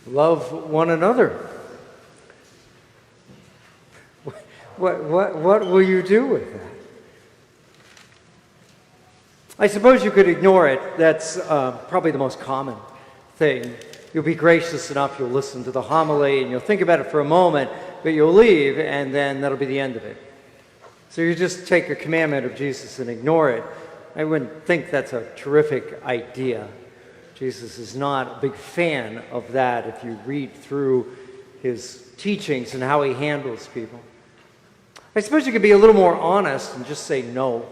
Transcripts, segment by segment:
Love one another. What will you do with that? I suppose you could ignore it. That's probably the most common thing. You'll be gracious enough, you'll listen to the homily, and you'll think about it for a moment, but you'll leave, and then that'll be the end of it. So you just take a commandment of Jesus and ignore it. I wouldn't think that's a terrific idea. Jesus is not a big fan of that if you read through his teachings and how he handles people. I suppose you could be a little more honest and just say no.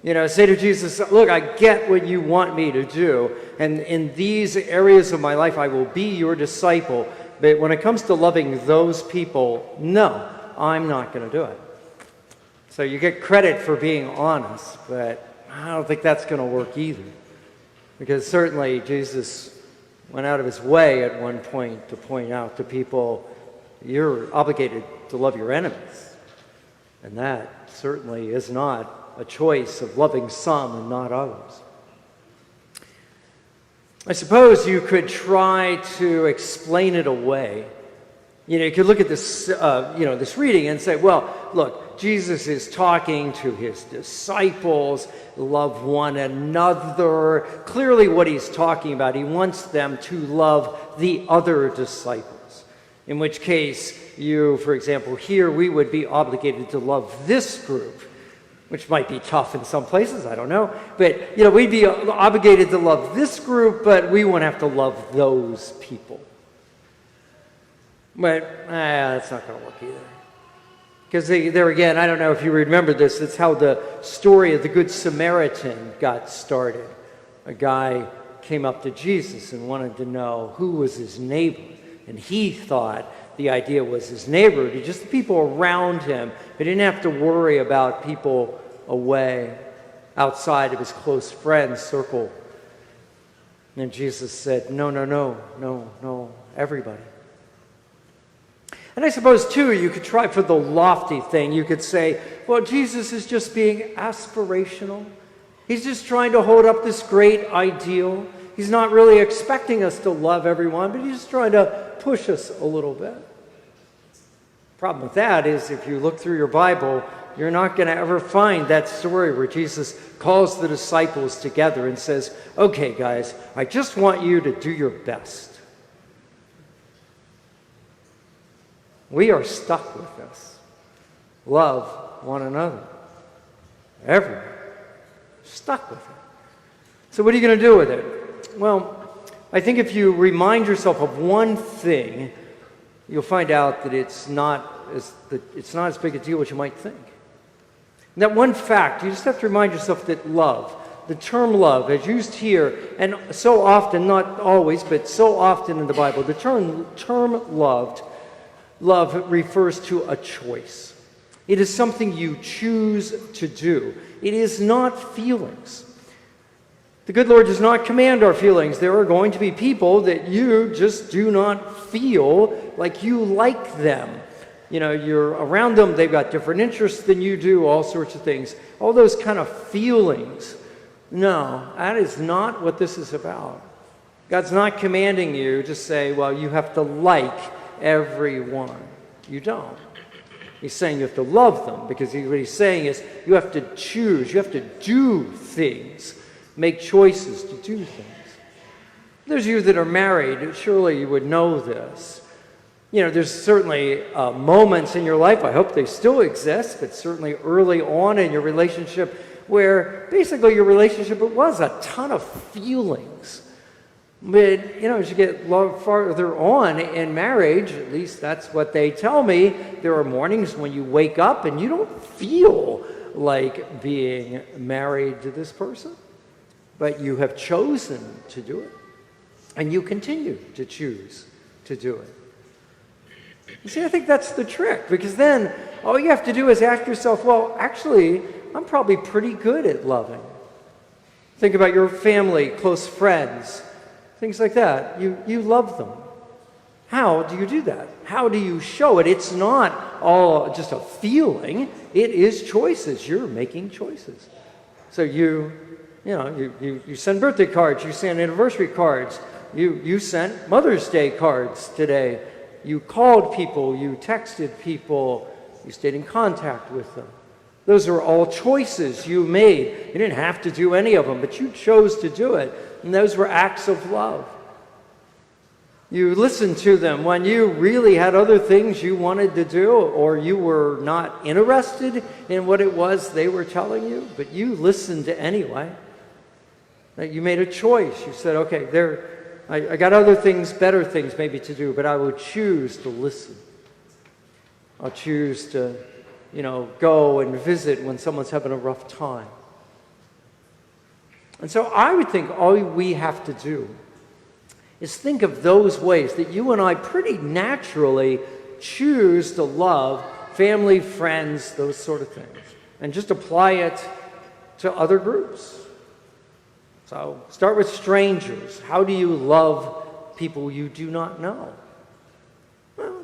You know, say to Jesus, look, I get what you want me to do, and in these areas of my life I will be your disciple, but when it comes to loving those people, no, I'm not going to do it. So you get credit for being honest, but I don't think that's going to work either. Because certainly Jesus went out of his way at one point to point out to people, you're obligated to love your enemies. And that certainly is not a choice of loving some and not others. I suppose you could try to explain it away. You know, you could look at this, this reading and say, well, look, Jesus is talking to his disciples, love one another. Clearly what he's talking about, he wants them to love the other disciples. In which case, you, for example, here we would be obligated to love this group, which might be tough in some places, I don't know. But, you know, we'd be obligated to love this group, but we won't have to love those people. But that's not going to work either. Because there again, I don't know if you remember this, it's how the story of the Good Samaritan got started. A guy came up to Jesus and wanted to know who was his neighbor. And he thought the idea was his neighbor, just the people around him. He didn't have to worry about people away, outside of his close friends' circle. And Jesus said, no, everybody. And I suppose, too, you could try for the lofty thing. You could say, well, Jesus is just being aspirational. He's just trying to hold up this great ideal. He's not really expecting us to love everyone, but he's just trying to push us a little bit. The problem with that is if you look through your Bible, you're not going to ever find that story where Jesus calls the disciples together and says, okay, guys, I just want you to do your best. We are stuck with this. Love one another. Everyone. Stuck with it. So what are you going to do with it? Well, I think if you remind yourself of one thing, you'll find out that it's not as big a deal as you might think. And that one fact, you just have to remind yourself that love, the term love, as used here, and so often, not always, but so often in the Bible, the term love refers to a choice. It is something you choose to do. It is not feelings. The good Lord does not command our feelings. There are going to be people that you just do not feel like you like them. You know, you're around them, they've got different interests than you do, all sorts of things. All those kind of feelings. No, that is not what this is about. God's not commanding you to say, well, you have to like everyone. You don't. He's saying you have to love them, because what he's saying is you have to choose, you have to do things, make choices to do things. Those of you that are married, surely you would know this. You know, there's certainly moments in your life, I hope they still exist, but certainly early on in your relationship where basically your relationship, it was a ton of feelings. But, you know, as you get farther on in marriage, at least that's what they tell me, there are mornings when you wake up and you don't feel like being married to this person, but you have chosen to do it, and you continue to choose to do it. You see, I think that's the trick, because then all you have to do is ask yourself, well, actually, I'm probably pretty good at loving. Think about your family, close friends, things like that. You love them. How do you do that? How do you show it? It's not all just a feeling. It is choices. You're making choices. So you send birthday cards, you send anniversary cards, You sent Mother's Day cards today. You called people, you texted people, you stayed in contact with them. Those are all choices you made. You didn't have to do any of them, but you chose to do it. And those were acts of love. You listened to them when you really had other things you wanted to do, or you were not interested in what it was they were telling you, but you listened anyway. You made a choice. You said, okay, I got other things, better things maybe to do, but I would choose to listen. I'll choose to, go and visit when someone's having a rough time. And so I would think all we have to do is think of those ways that you and I pretty naturally choose to love family, friends, those sort of things, and just apply it to other groups. So start with strangers. How do you love people you do not know? Well,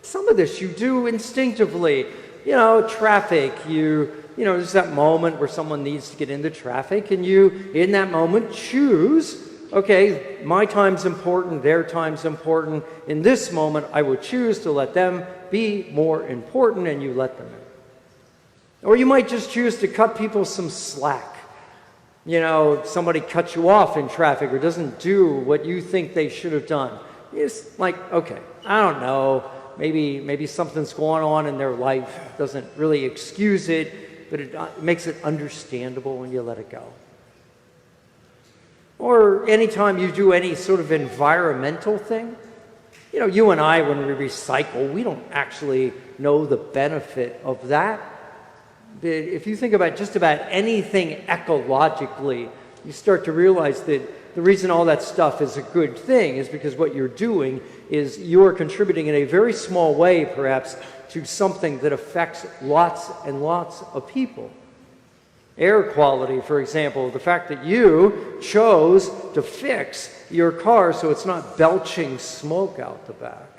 some of this you do instinctively. Traffic, there's that moment where someone needs to get into traffic, and you, in that moment, choose, okay, my time's important, their time's important. In this moment, I would choose to let them be more important, and you let them in. Or you might just choose to cut people some slack. Somebody cuts you off in traffic or doesn't do what you think they should have done. It's like, okay, I don't know. Maybe something's going on in their life, doesn't really excuse it, but it makes it understandable when you let it go. Or anytime you do any sort of environmental thing, you and I, when we recycle, we don't actually know the benefit of that. But if you think about just about anything ecologically, you start to realize that the reason all that stuff is a good thing is because what you're doing is you're contributing in a very small way, perhaps, to something that affects lots and lots of people. Air quality, for example, the fact that you chose to fix your car so it's not belching smoke out the back,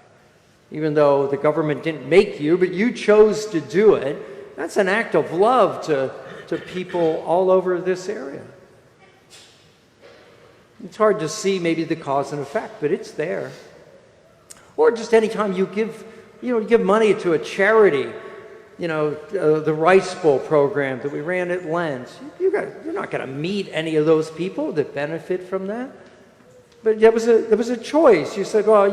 even though the government didn't make you, but you chose to do it, that's an act of love to people all over this area. It's hard to see maybe the cause and effect, but it's there. Or just anytime you give money to a charity, the Rice Bowl program that we ran at Lent, you're not going to meet any of those people that benefit from that. But there was a choice. You said, well,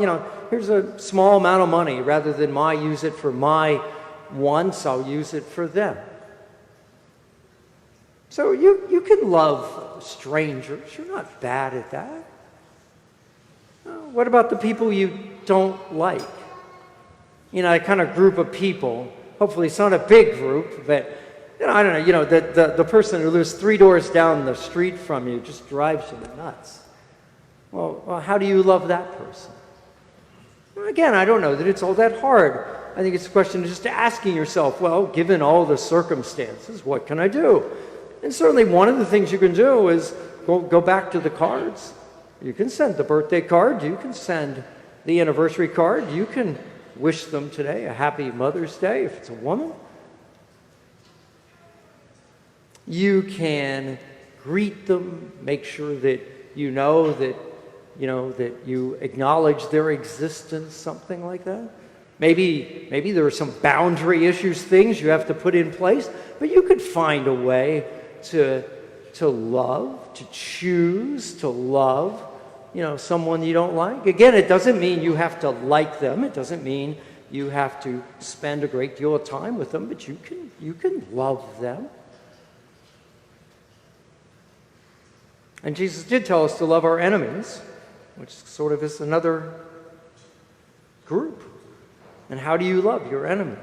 here's a small amount of money. Rather than use it for my wants, I'll use it for them. So you can love strangers. You're not bad at that. What about the people you don't like? A kind of group of people. Hopefully it's not a big group, but I don't know, the person who lives 3 doors down the street from you just drives you nuts. Well, how do you love that person? Well, again, I don't know that it's all that hard. I think it's a question of just asking yourself, well, given all the circumstances, what can I do? And certainly one of the things you can do is go back to the cards. You can send the birthday card. You can send the anniversary card. You can wish them today a happy Mother's Day if it's a woman. You can greet them, make sure that you know that you acknowledge their existence, something like that. Maybe there are some boundary issues, things you have to put in place, but you could find a way to love, to choose to love, someone you don't like. Again, it doesn't mean you have to like them. It doesn't mean you have to spend a great deal of time with them, but you can love them. And Jesus did tell us to love our enemies, which sort of is another group. And how do you love your enemies?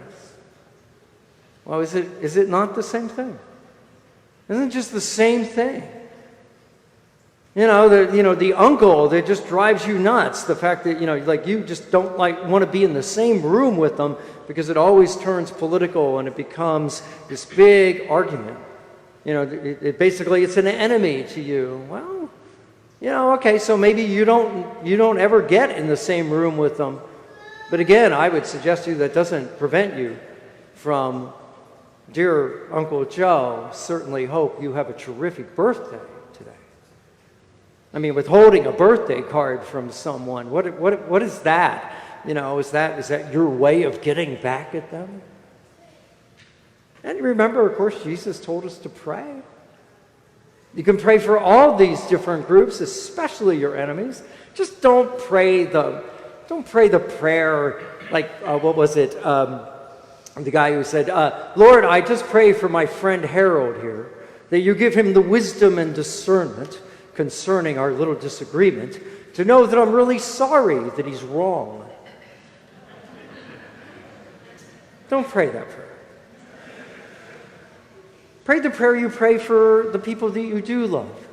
Well, is it not the same thing? Isn't it just the same thing? The uncle that just drives you nuts, the fact that, you just don't want to be in the same room with them because it always turns political and it becomes this big argument. Basically it's an enemy to you. Well, okay, so maybe you don't ever get in the same room with them. But again, I would suggest to you that doesn't prevent you from, dear Uncle Joe, certainly hope you have a terrific birthday today. I mean, withholding a birthday card from someone, what is that? You know, is that your way of getting back at them? And remember, of course, Jesus told us to pray. You can pray for all these different groups, especially your enemies. Just don't pray the prayer like, what was it? The guy who said, Lord, I just pray for my friend Harold here, that you give him the wisdom and discernment concerning our little disagreement, to know that I'm really sorry that he's wrong. Don't pray that prayer. Pray the prayer you pray for the people that you do love.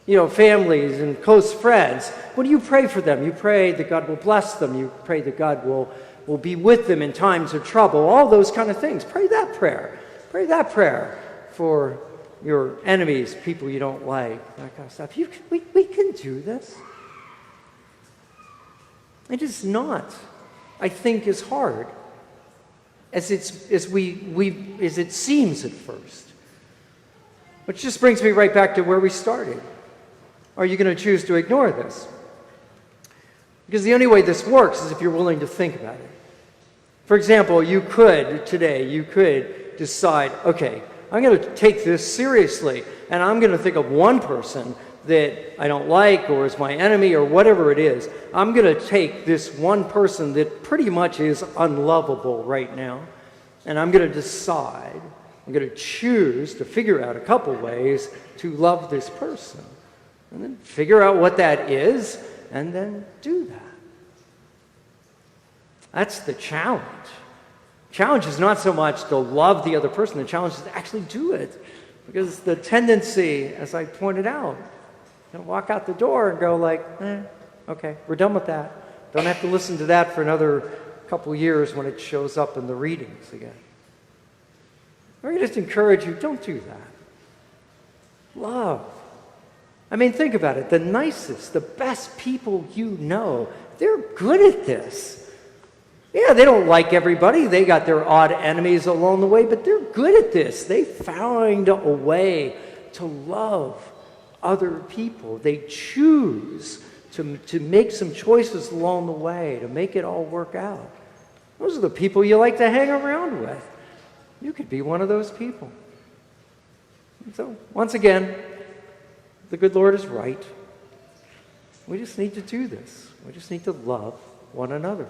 You know, families and close friends. What do you pray for them? You pray that God will bless them. You pray that God will be with them in times of trouble. All those kind of things. Pray that prayer. Pray that prayer for your enemies, people you don't like, that kind of stuff. We can do this. It is not, I think, as hard as it seems at first. Which just brings me right back to where we started. Are you going to choose to ignore this? Because the only way this works is if you're willing to think about it. For example, you could decide, okay, I'm going to take this seriously, and I'm going to think of one person that I don't like or is my enemy or whatever it is. I'm going to take this one person that pretty much is unlovable right now, and I'm going to decide, I'm going to choose to figure out a couple ways to love this person. And then figure out what that is, and then do that. That's the challenge. Challenge is not so much to love the other person. The challenge is to actually do it. Because the tendency, as I pointed out, to walk out the door and go like, okay, we're done with that. Don't have to listen to that for another couple years when it shows up in the readings again. I just encourage you, don't do that. Love. I mean, think about it. The nicest, the best people you know, they're good at this. Yeah, they don't like everybody. They got their odd enemies along the way, but they're good at this. They find a way to love other people. They choose to make some choices along the way to make it all work out. Those are the people you like to hang around with. You could be one of those people. So, once again, the good Lord is right. We just need to do this. We just need to love one another.